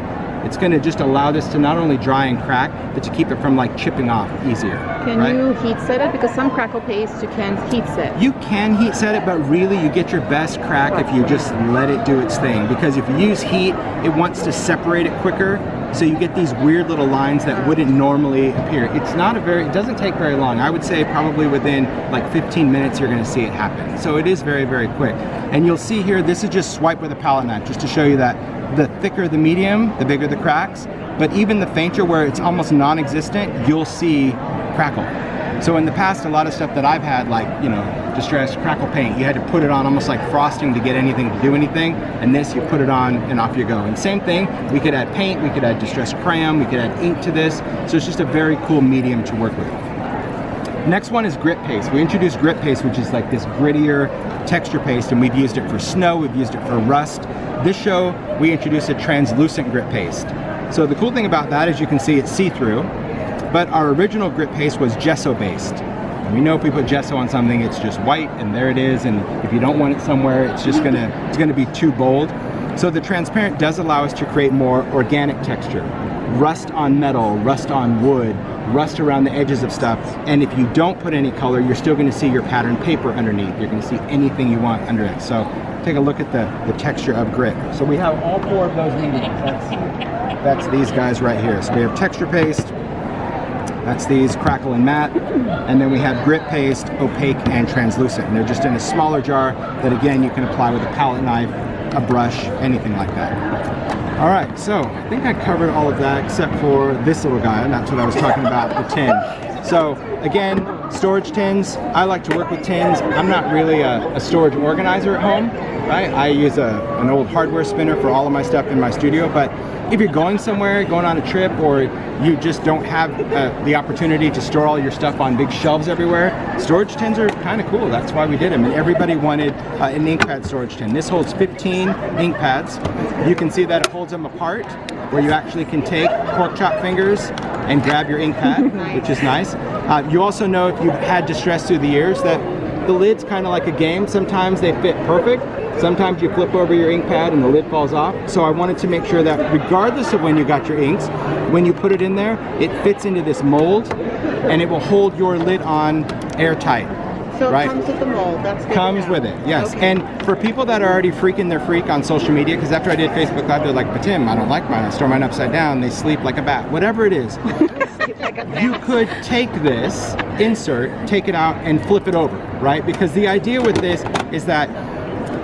it's going to just allow this to not only dry and crack, but to keep it from like chipping off easier. Can you heat set it? Because some crackle paste you can heat set. You can heat set it, but really you get your best crack if you just let it do its thing. Because if you use heat, it wants to separate it quicker. So you get these weird little lines that wouldn't normally appear. It's not it doesn't take very long. I would say probably within like 15 minutes you're going to see it happen. So it is very, very quick. And you'll see here, this is just swipe with a palette knife, just to show you that the thicker the medium, the bigger the cracks. But even the fainter, where it's almost non-existent, you'll see crackle. So in the past, a lot of stuff that I've had, like, you know, Distress Crackle Paint, you had to put it on almost like frosting to get anything to do anything, and this, you put it on and off you go. And same thing, we could add paint, we could add Distress Crayon, we could add ink to this, so it's just a very cool medium to work with. Next one is grit paste. We introduced grit paste, which is like this grittier texture paste, and we've used it for snow, we've used it for rust. This show, we introduced a translucent grit paste. So the cool thing about that is you can see it's see-through, but our original grit paste was gesso based. And we know if we put gesso on something, it's just white and there it is, and if you don't want it somewhere, it's gonna be too bold. So the transparent does allow us to create more organic texture. Rust on metal, rust on wood, rust around the edges of stuff, and if you don't put any color, you're still gonna see your pattern paper underneath. You're gonna see anything you want under it. So take a look at the texture of grit. So we have all four of those mediums. That's these guys right here. So we have texture paste, that's these crackle and matte, and then we have grit paste, opaque, and translucent. And they're just in a smaller jar that, again, you can apply with a palette knife, a brush, anything like that. All right, so I think I covered all of that except for this little guy, and that's what I was talking about, the tin. So again, storage tins. I like to work with tins. I'm not really a storage organizer at home, right? I use an old hardware spinner for all of my stuff in my studio, but if you're going somewhere, going on a trip, or you just don't have the opportunity to store all your stuff on big shelves everywhere, storage tins are kind of cool. That's why we did them. And everybody wanted an ink pad storage tin. This holds 15 ink pads. You can see that it holds them apart, where you actually can take pork chop fingers and grab your ink pad, which is nice. You also know, if you've had Distress through the years, that the lid's kind of like a game. Sometimes they fit perfect. Sometimes you flip over your ink pad and the lid falls off. So I wanted to make sure that regardless of when you got your inks, when you put it in there, it fits into this mold and it will hold your lid on airtight. So right? it comes with the mold. That's good. Comes with it, yes. Okay. And for people that are already freaking their freak on social media, because after I did Facebook Live, they're like, but Tim, I don't like mine. I store mine upside down. They sleep like a bat. Whatever it is, you could take this insert, take it out, and flip it over, right? Because the idea with this is that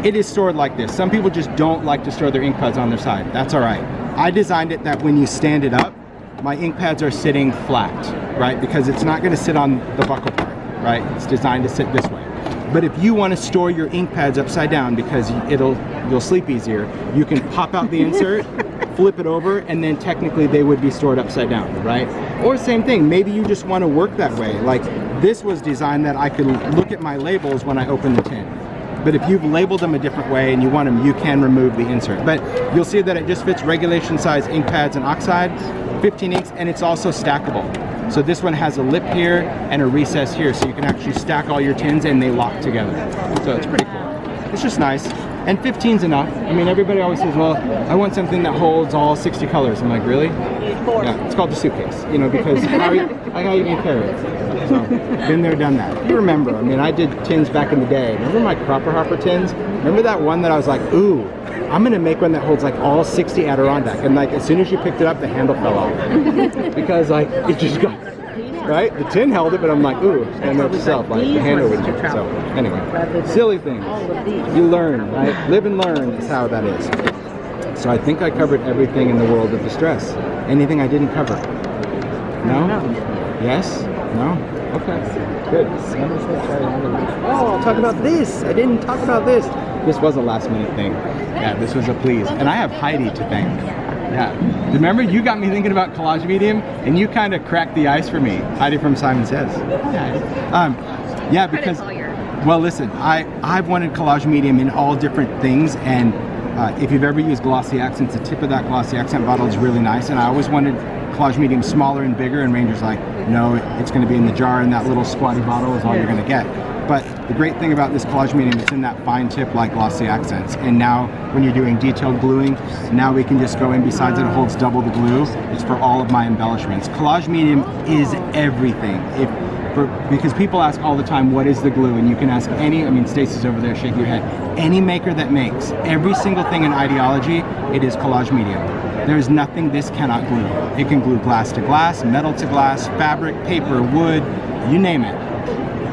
it is stored like this. Some people just don't like to store their ink pads on their side. That's all right. I designed it that when you stand it up, my ink pads are sitting flat, right? Because it's not gonna sit on the buckle part, right? It's designed to sit this way. But if you want to store your ink pads upside down because you'll sleep easier, you can pop out the insert, flip it over, and then technically they would be stored upside down, right? Or same thing, maybe you just want to work that way. Like this was designed that I could look at my labels when I open the tin. But if you've labeled them a different way and you want them, you can remove the insert. But you'll see that it just fits regulation size ink pads and oxide, 15 inks, and it's also stackable. So this one has a lip here and a recess here, so you can actually stack all your tins and they lock together. So it's pretty cool. It's just nice. And 15's enough. I mean, everybody always says, well, I want something that holds all 60 colors. I'm like, really? Yeah, it's called the suitcase, you know, because how are you going to carry it? So, been there, done that. You remember, I mean, I did tins back in the day. Remember my Cropper Hopper tins? Remember that one that I was like, ooh, I'm gonna make one that holds like all 60 Adirondack. And like, as soon as you picked it up, the handle fell off. Because like, it just got, right? The tin held it, but I'm like, ooh, stand up itself, like the handle would do. So anyway, silly things. You learn, right? Live and learn is how that is. So I think I covered everything in the world of Distress. Anything I didn't cover? No? Yes? No? Okay, good. Oh, I'll talk about this. I didn't talk about this. This was a last minute thing. Yeah, this was a please. And I have Heidi to thank. Yeah. Remember, you got me thinking about Collage Medium, and you kind of cracked the ice for me. Heidi from Simon Says. Yeah. Yeah, because, well, listen, I've wanted Collage Medium in all different things, and if you've ever used glossy accents, the tip of that glossy accent bottle is really nice, and I always wanted Collage Medium smaller and bigger, and Ranger's like, no, it's going to be in the jar, and that little squatty bottle is all you're going to get. But the great thing about this collage medium, it's in that fine tip like glossy accents. And now when you're doing detailed gluing, now we can just go in. Besides it holds double the glue, it's for all of my embellishments. Collage medium is everything. Because people ask all the time, what is the glue? And you can ask any, I mean, Stacey's over there shaking her head. Any maker that makes every single thing in ideology, it is collage medium. There is nothing this cannot glue. It can glue glass to glass, metal to glass, fabric, paper, wood, you name it.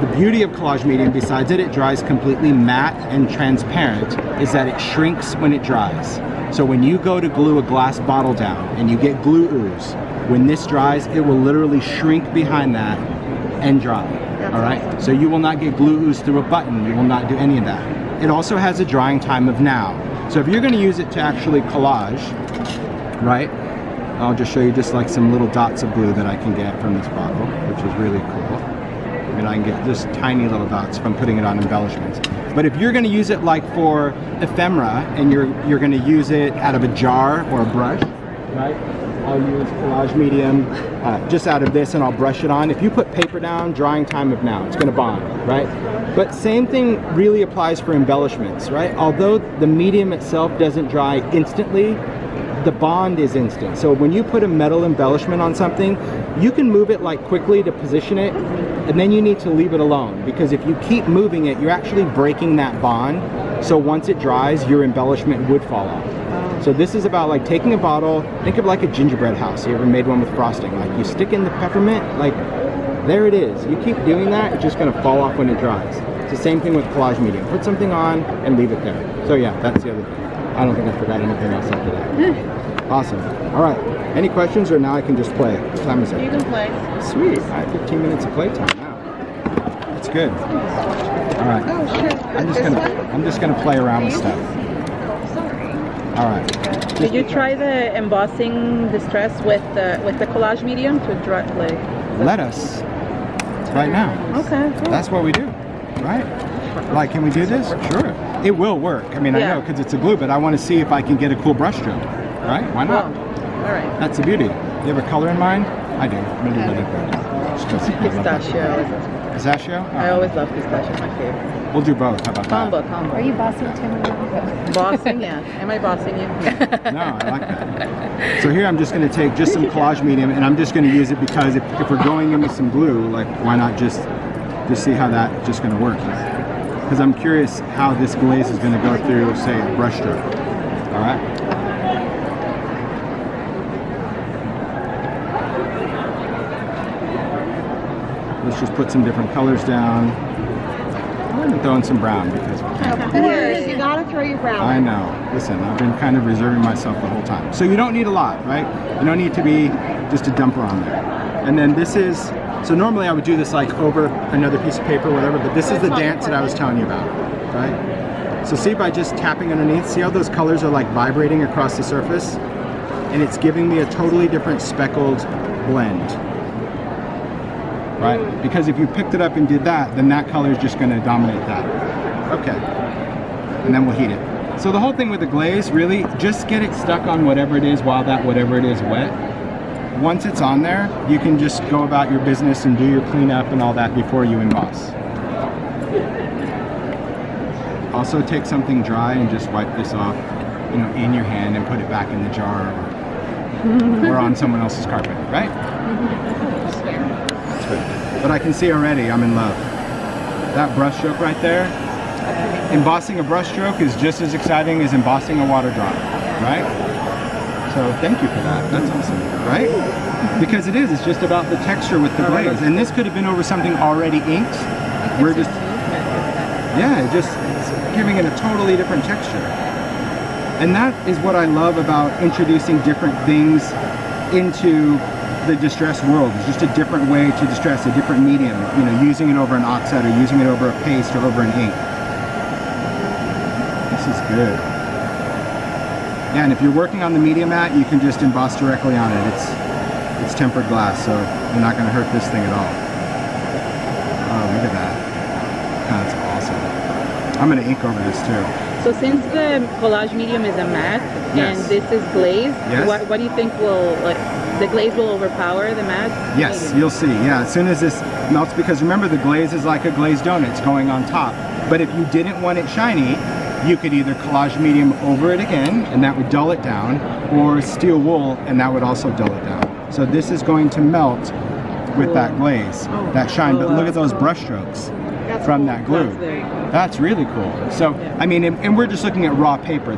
The beauty of collage medium, besides it dries completely matte and transparent, is that it shrinks when it dries. So when you go to glue a glass bottle down and you get glue ooze, when this dries, it will literally shrink behind that and dry. All right, so you will not get glue ooze through a button. You will not do any of that. It also has a drying time of now. So if you're going to use it to actually collage, right? I'll just show you just like some little dots of glue that I can get from this bottle, which is really cool. And I can get just tiny little dots from putting it on embellishments. But if you're going to use it like for ephemera, and you're going to use it out of a jar or a brush, right? I'll use collage medium just out of this and I'll brush it on. If you put paper down, drying time of now, it's going to bond, right? But same thing really applies for embellishments, right? Although the medium itself doesn't dry instantly, the bond is instant. So when you put a metal embellishment on something, you can move it like quickly to position it, and then you need to leave it alone, because if you keep moving it, you're actually breaking that bond. So once it dries, your embellishment would fall off. So this is about like taking a bottle, think of like a gingerbread house. You ever made one with frosting? Like you stick in the peppermint, like there it is. You keep doing that, it's just gonna fall off when it dries. It's the same thing with collage medium. Put something on and leave it there. So yeah, that's the other thing. I don't think I forgot anything else after that. Awesome. All right. Any questions, or now I can just play? What time is it? You can play. Sweet. I have 15 minutes of playtime now. That's good. All right. Oh, shit. I'm just gonna play around with stuff. All right. Did you try the embossing distress with the collage medium to dry like? Let us. Right now. Okay. Cool. That's what we do, right? Like, can we do this? Sure. It will work. I mean, I know because it's a glue, but I want to see if I can get a cool brush stroke, right? Why not? All right. That's the beauty. You have a color in mind? I do. I'm gonna do that. Pistachio. Pistachio? I always love pistachio. It's my favorite. We'll do both. How about Combo. Are you bossing Tiffany? Bossing? Yeah. Am I bossing you? that? No, I like that. So here I'm just going to take just some collage medium, and I'm just going to use it because if we're going in with some glue, like why not just see how that's just going to work? Because I'm curious how this glaze is going to go through, say, a brush stroke. All right. Let's just put some different colors down. I'm throwing some brown because Of course, you gotta throw your brown. I know. Listen, I've been kind of reserving myself the whole time. So you don't need a lot, right? You don't need to be just a dumper on there. And then this is, so normally I would do this like over another piece of paper or whatever, but this is the dance that I was telling you about, right? So see, by just tapping underneath, see how those colors are like vibrating across the surface? And it's giving me a totally different speckled blend. Right? Because if you picked it up and did that, then that color is just going to dominate that. Okay. And then we'll heat it. So the whole thing with the glaze, really, just get it stuck on whatever it is while that whatever it is wet. Once it's on there, you can just go about your business and do your cleanup and all that before you emboss. Also take something dry and just wipe this off, you know, in your hand and put it back in the jar or on someone else's carpet, right? But I can see already I'm in love. That brush stroke right there, embossing a brush stroke is just as exciting as embossing a water drop, right? So thank you for that. That's awesome, right? Because it is, it's just about the texture with the glaze. And this could have been over something already inked. We're just, yeah, just giving it a totally different texture. And that is what I love about introducing different things into the distress world. It's just a different way to distress, a different medium, you know, using it over an oxide or using it over a paste or over an ink. This is good. Yeah, and if you're working on the media mat, you can just emboss directly on it. It's tempered glass, so you're not going to hurt this thing at all. Oh, look at that. That's awesome. I'm going to ink over this too. So since the collage medium is a matte Yes. and this is glaze, Yes. what do you think will, like, the glaze will overpower the matte? Yes, you'll see. Yeah, as soon as this melts, because remember the glaze is like a glazed donut, it's going on top. But if you didn't want it shiny, you could either collage medium over it again, and that would dull it down, or steel wool, and that would also dull it down. So this is going to melt with that glaze, that shine. But look at those brush strokes from that glue. That's very cool. That's really cool. So, I mean, and we're just looking at raw paper.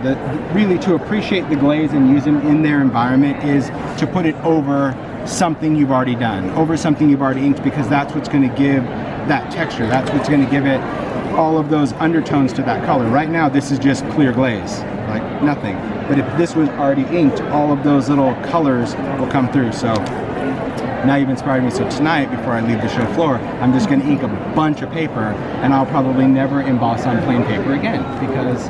Really to appreciate the glaze and use them in their environment is to put it over something you've already done, over something you've already inked, because that's what's going to give that texture. That's what's going to give it all of those undertones to that color. Right now, this is just clear glaze, like nothing. But if this was already inked, all of those little colors will come through. So now you've inspired me. So tonight, before I leave the show floor, I'm just going to ink a bunch of paper, and I'll probably never emboss on plain paper again, because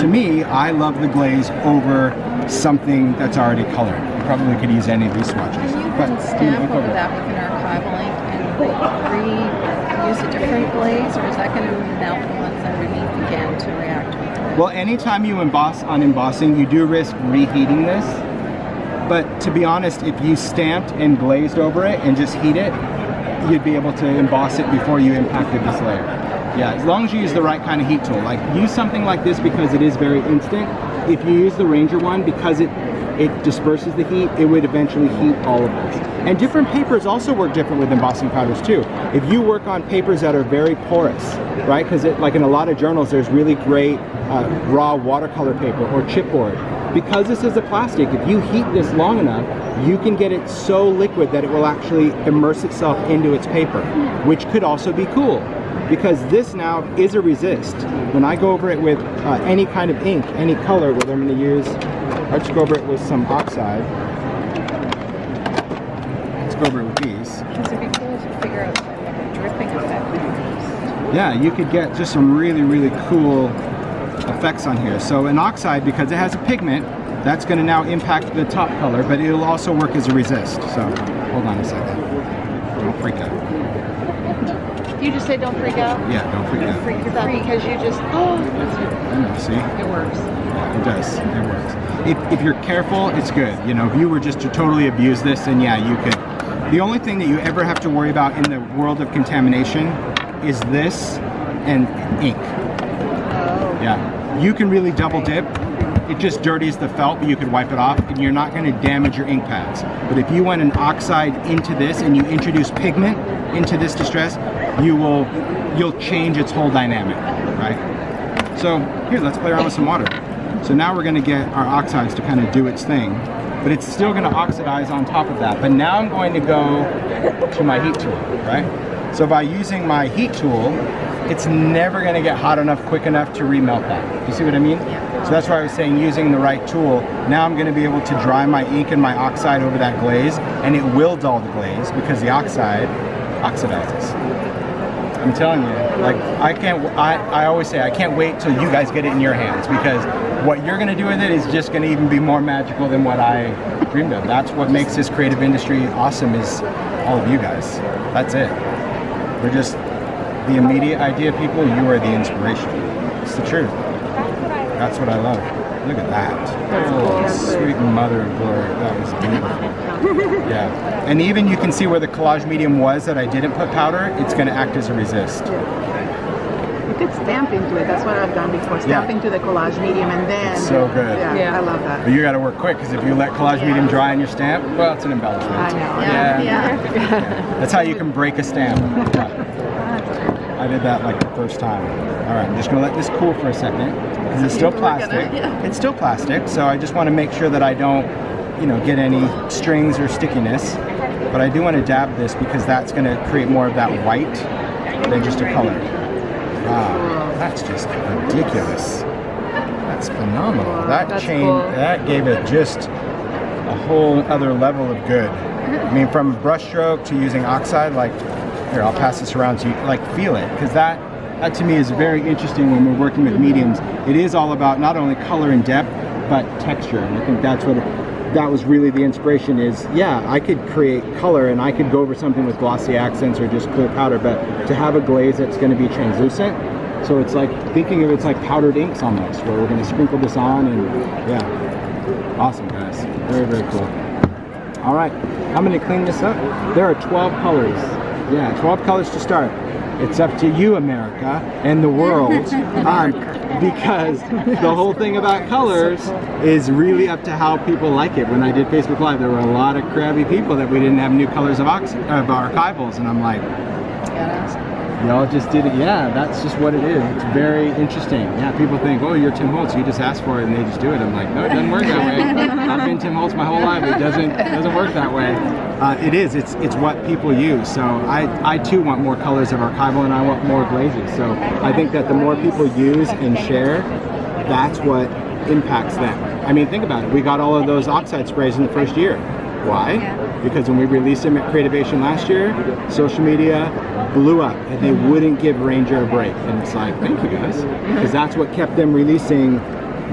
to me, I love the glaze over something that's already colored. You probably could use any of these swatches. You But can stamp over that with an archival ink and reuse a different glaze, or is that going to melt the ones underneath again to react with it? well, anytime you emboss on embossing, you do risk reheating this. But to be honest, if you stamped and glazed over it and just heat it, you'd be able to emboss it before you impacted this layer. Yeah, as long as you use the right kind of heat tool. Like, use something like this because it is very instant. If you use the Ranger one, because it disperses the heat, it would eventually heat all of this. And different papers also work different with embossing powders too. If you work on papers that are very porous, right? Because like in a lot of journals, there's really great raw watercolor paper or chipboard. Because this is a plastic, if you heat this long enough, you can get it so liquid that it will actually immerse itself into its paper, which could also be cool. Because this now is a resist. When I go over it with any kind of ink, any color, whether I'm going to use, I'll just go over it with some oxide. Let's go over it with these. Because it'd be cool to figure out like a dripping effect with these. Yeah, you could get just some really, really cool effects on here. So an oxide, because it has a pigment, that's going to now impact the top color, but it'll also work as a resist. So hold on a second. Don't freak out. You just say don't freak out? Yeah, don't freak out. Is that because you just, See? it works. It does. It works. If you're careful, it's good. You know, if you were just to totally abuse this, then yeah, you could. The only thing that you ever have to worry about in the world of contamination is this and ink. Yeah. You can really double dip. It just dirties the felt, but you could wipe it off, and you're not going to damage your ink pads. But if you went an oxide into this and you introduce pigment into this distress, you'll change its whole dynamic, right? So here, let's play around with some water. So now we're going to get our oxides to kind of do its thing, but it's still going to oxidize on top of that. But now I'm going to go to my heat tool, right? So by using my heat tool, it's never going to get hot enough, quick enough to remelt that. You see what I mean? So that's why I was saying using the right tool. Now I'm going to be able to dry my ink and my oxide over that glaze, and it will dull the glaze because the oxide oxidizes. I'm telling you, like, I always say I can't wait till you guys get it in your hands, because what you're going to do with it is just going to even be more magical than what I dreamed of. That's what makes this creative industry awesome, is all of you guys. That's it. We're just the immediate idea people. You are the inspiration. It's the truth. That's what I love. Look at that. Oh, sweet mother of glory. That was beautiful. Yeah. And even you can see where the collage medium was that I didn't put powder. It's going to act as a resist. You could stamp into it. That's what I've done before. Stamp Yeah. into the collage medium and then... It's so good. Yeah, I love that. But you got to work quick, because if you let collage medium dry on your stamp, well, it's an embellishment. I know. Yeah. That's how you can break a stamp. Yeah. I did that like the first time. All right, I'm just going to let this cool for a second, because it's still plastic. It's still plastic, so I just want to make sure that I don't, get any strings or stickiness. But I do want to dab this, because that's going to create more of that white than just a color. Wow, that's just ridiculous. That's phenomenal. That That's chain, cool. that gave it just a whole other level of good. I mean, from brushstroke to using oxide, like, here, I'll pass this around so you like feel it, because that to me is very interesting when we're working with mediums. It is all about not only color and depth, but texture. And I think that's what that was really the inspiration is. Yeah, I could create color and I could go over something with glossy accents or just clear powder, but to have a glaze that's going to be translucent, So it's like thinking of it's like powdered inks almost, where we're going to sprinkle this on, and yeah, awesome guys, very, very cool. All right, I'm going to clean this up. There are 12 colors. Yeah, 12 colors to start. It's up to you, America, and the world, because the whole thing about colors is really up to how people like it. When I did Facebook Live, there were a lot of crabby people that we didn't have new colors of archivals, and I'm like, y'all just did it. Yeah, that's just what it is. It's very interesting. Yeah, people think, oh, you're Tim Holtz, you just ask for it and they just do it. I'm like, no, it doesn't work that way. I've been Tim Holtz my whole life. It doesn't work that way. It is. It's what people use. So I too want more colors of archival, and I want more glazes. So I think that the more people use and share, that's what impacts them. I mean, think about it. We got all of those oxide sprays in the first year. Why? Because when we released them at Creativation last year, social media blew up and they wouldn't give Ranger a break. And it's like, thank you guys. Because that's what kept them releasing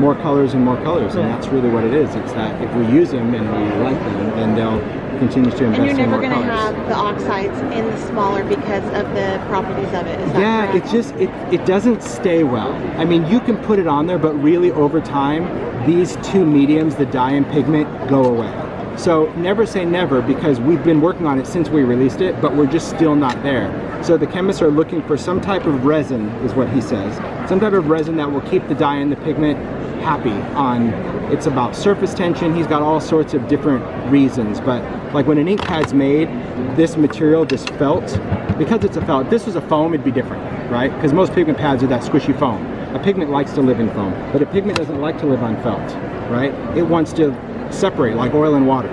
more colors and more colors. And that's really what it is. It's that if we use them and we like them, then they'll continue to invest in more colors. And you're never going to have the oxides in the smaller because of the properties of it, is that correct? It just, it doesn't stay well. I mean, you can put it on there, but really over time, these two mediums, the dye and pigment, go away. So never say never, because we've been working on it since we released it, but we're just still not there. So the chemists are looking for some type of resin, is what he says. Some type of resin that will keep the dye and the pigment happy on. It's about surface tension. He's got all sorts of different reasons, but like when an ink pad's made, this material, this felt, because it's a felt, if this was a foam, it'd be different, right? Because most pigment pads are that squishy foam. A pigment likes to live in foam, but a pigment doesn't like to live on felt, right? It wants to separate like oil and water.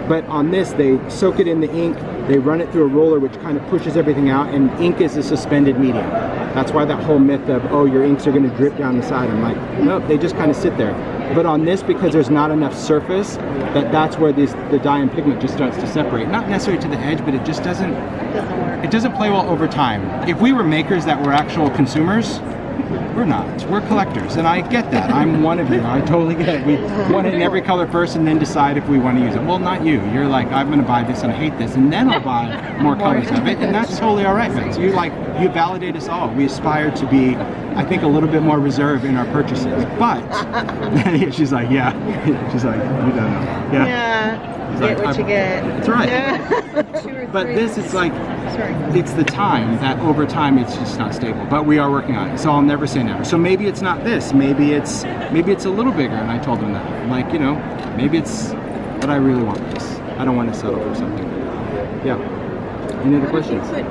But on this, they soak it in the ink, they run it through a roller which kind of pushes everything out, and ink is a suspended medium. That's why that whole myth of, oh, your inks are going to drip down the side. I'm like, nope, they just kind of sit there. But on this, because there's not enough surface, that's where the dye and pigment just starts to separate. Not necessarily to the edge, but it just doesn't play well over time. If we were makers that were actual consumers, we're not. We're collectors, and I get that. I'm one of you. I totally get it. We want it in every color first and then decide if we want to use it. Well, not you. You're like, I'm going to buy this and I hate this, and then I'll buy more colors of it, and that's totally all right, man. So you validate us all. We aspire to be, I think, a little bit more reserved in our purchases. But she's like, yeah. She's like, you don't know. Yeah. Get what you get. That's right. Yeah. But this is like, it's the time that over time it's just not stable. But we are working on it, so I'll never say never. So maybe it's not this. Maybe it's a little bigger. And I told them that, like, you know, maybe it's. But I really want this. I don't want to settle for something. Yeah. Any other questions? What if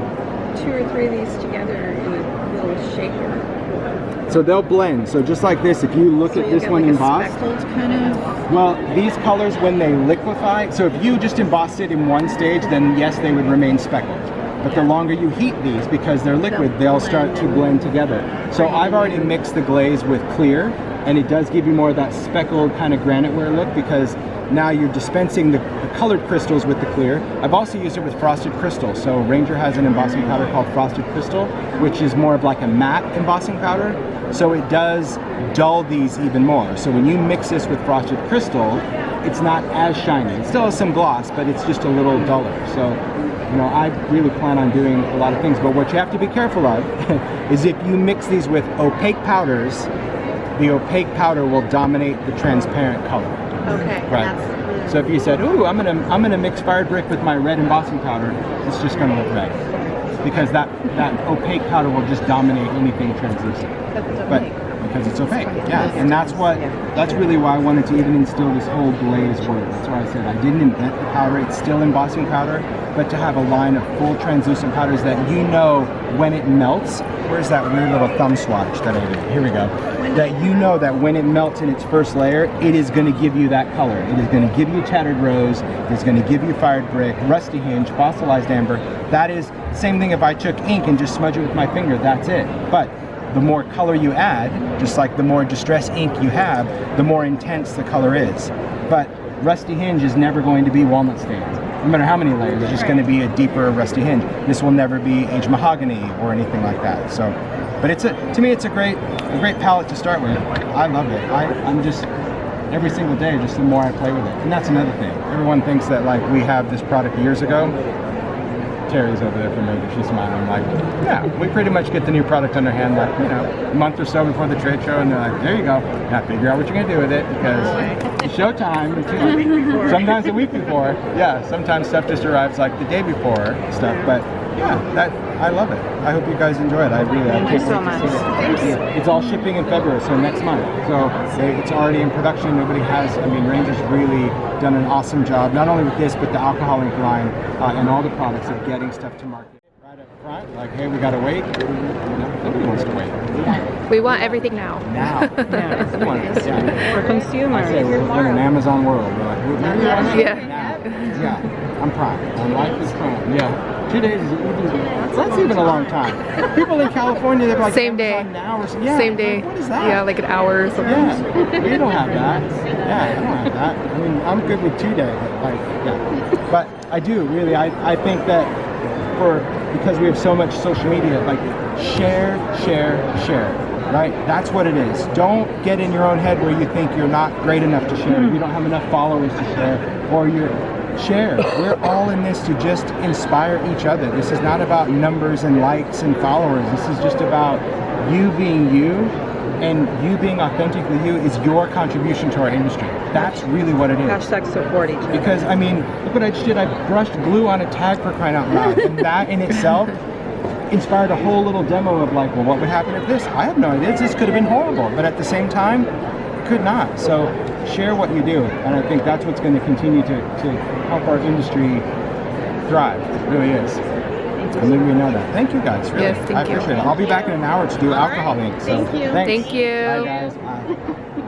you put 2 or 3 of these together in a little shaker? So they'll blend. So just like this, if you look at this one embossed, kind of. well, these colors when they liquefy, so if you just embossed it in one stage, then yes, they would remain speckled. But the longer you heat these, because they're liquid, they'll start to blend together. So I've already mixed the glaze with clear, and it does give you more of that speckled kind of graniteware look, because now you're dispensing the colored crystals with the clear. I've also used it with frosted crystal. So Ranger has an embossing powder called Frosted Crystal, which is more of like a matte embossing powder. So it does dull these even more. So when you mix this with frosted crystal, it's not as shiny. It still has some gloss, but it's just a little duller. So, you know, I really plan on doing a lot of things, but what you have to be careful of is if you mix these with opaque powders, the opaque powder will dominate the transparent color. Okay. Right. So if you said, ooh, I'm gonna mix fired brick with my red embossing powder, it's just gonna look red. Because that opaque powder will just dominate anything translucent. But because it's opaque, yeah. And that's really why I wanted to even instill this whole glaze word. That's why I said I didn't invent the powder, it's still embossing powder, but to have a line of full translucent powders that you know when it melts, where's that weird little thumb swatch that I did? Here we go. That you know that when it melts in its first layer, it is going to give you that color. It is going to give you tattered rose, it's going to give you fired brick, rusty hinge, fossilized amber. That is the same thing if I took ink and just smudge it with my finger, that's it. But the more color you add, just like the more Distress ink you have, the more intense the color is. But rusty hinge is never going to be walnut stained. No matter how many layers, it's just going to be a deeper rusty hinge. This will never be aged mahogany or anything like that. So, but to me, it's a great palette to start with. I love it. I'm just every single day, just the more I play with it. And that's another thing. Everyone thinks that like we have this product years ago. Terry's over there from Maker. She's smiling. Like, yeah, we pretty much get the new product on our hand, like, you know, a month or so before the trade show, and they're like, there you go. Now figure out what you're gonna do with it, because it's showtime. Sometimes a week before. Yeah, sometimes stuff just arrives like the day before stuff. But yeah, I love it. I hope you guys enjoy it. I Thank you so much. It's all shipping in February, so next month. So it's already in production. Nobody has, I mean, Ranger's really done an awesome job, not only with this, but the alcohol ink line and all the products of getting stuff to market. Right up front, like, hey, we gotta wait. Nobody wants to wait. We want everything now. Now. For consumers. I say we're in an Amazon world. We're like, Yeah. Yeah, I'm Prime. My life is Prime. Yeah. 2 days is that's even a long time. People in California, they're like, Same day. Now or yeah, Same day. Like, what is that? Yeah, like an hour or something. Yeah, we don't have that. Yeah, I don't have that. I mean, I'm good with 2 days, but like, yeah. But I do really. I think that because we have so much social media, like share. Right? That's what it is. Don't get in your own head where you think you're not great enough to share. You don't have enough followers to share, or you're share. We're all in this to just inspire each other. This is not about numbers and likes and followers. This is just about you being you, and you being authentically you is your contribution to our industry. That's really what it is. Hashtag support each other. Because I mean, look what I just did. I brushed glue on a tag, for crying out loud, and that in itself inspired a whole little demo of like, well, what would happen if this? I have no idea. This could have been horrible, but at the same time, could not. So share what you do, and I think that's what's going to continue to help our industry thrive. It really is. And maybe we know that. Thank you guys. Really. Yes, thank I appreciate it. I'll be back in an hour to do alcohol ink. So Thank you. Thanks. Thank you. Bye guys. Bye.